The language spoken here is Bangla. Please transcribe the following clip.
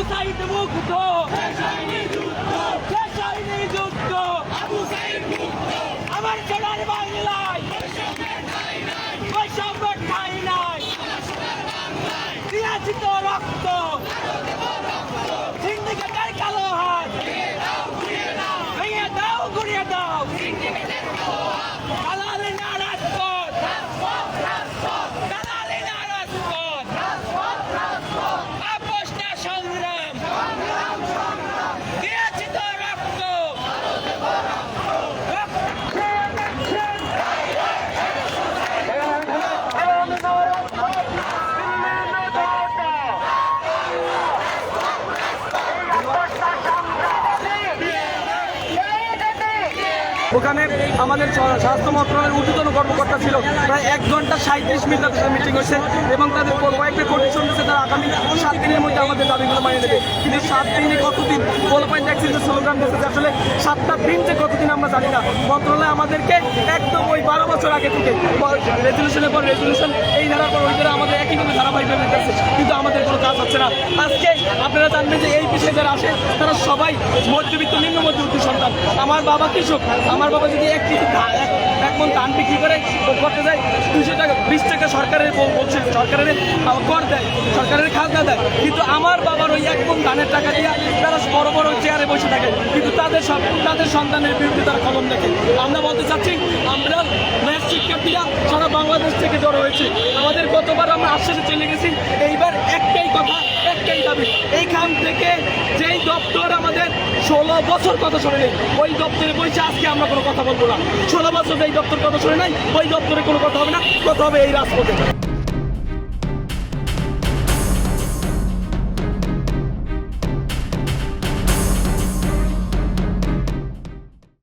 সাইদ মুগ্ধ যুদ্ধ আমার সোনার বাংলায় বৈষম্যের ঠাঁই নাই দিয়েছি তো রক্ত সিন্ডিকেটের কালো হাত ভেঙে দাও ঘুরিয়ে দাও দালালি না রাজপথ দালালি না রাজপথ আপোষ না সংগ্রাম দিয়েছি তো রক্ত ওখানে আমাদের স্বাস্থ্য মন্ত্রণালয়ের ঊর্ধ্বতন কর্মকর্তা ছিল, প্রায় 1 ঘন্টা 37 মিনিট তাদের মিটিং হয়েছে এবং তাদের কয়েকটা কন্ডিশন দিচ্ছে তারা আগামী 7 দিনের মধ্যে আমাদের দাবিগুলো মানিয়ে দেবে। কিন্তু 7 দিনে কতদিন পোলাপাইন দেখছেন যে স্লোগান দিচ্ছে, আসলে 7টা দিন যে কতদিন আমরা জানি না। মন্ত্রণালয় আমাদেরকে একদম ওই 12 বছর আগে থেকে রেজলিউশনের পর রেজলিউশন, এই ধারার পর ওই ধারা আমাদের একইভাবে ধারাবাহিকভাবে দিচ্ছে, কিন্তু আমাদের কোনো কাজ হচ্ছে না। আজকে আপনারা জানবেন যে এই বিষয়ে যারা আসে তারা সবাই মধ্যবিত্ত নিম্ন মধ্যবিত্ত সন্তান। আমার বাবা কৃষক, আমার বাবা যদি এক মন ধান বিক্রি করে করতে যায় 200 টাকা 20 টাকা সরকারের বলছে, সরকারের কর দেয়, সরকারের খাজনা দেয়, কিন্তু আমার বাবার ওই 1 মন ধানের টাকা দিয়ে তারা বড় বড় চেয়ারে বসে থাকে, কিন্তু তাদের সন্তানের বিরুদ্ধে তারা কলম দেখে। আমরা বলতে চাচ্ছি, আমরা ম্যাথ শিক্ষার্থীরা সারা বাংলাদেশ থেকে জড়ো হয়েছে। আমাদের গতবার আমরা আশ্বাসে চলে গেছি, এইবার একটাই কথা, একটাই দাবি, এইখান থেকে যেই দপ্তর আমাদের 16 বছর কথা শোনে নেই, ওই দপ্তরে বসে আজকে আমরা কোনো কথা বলবো না। 16 বছর যেই দপ্তর কথা শোনে নাই, ওই দপ্তরে কোনো কথা হবে না, কথা হবে এই রাজপথে।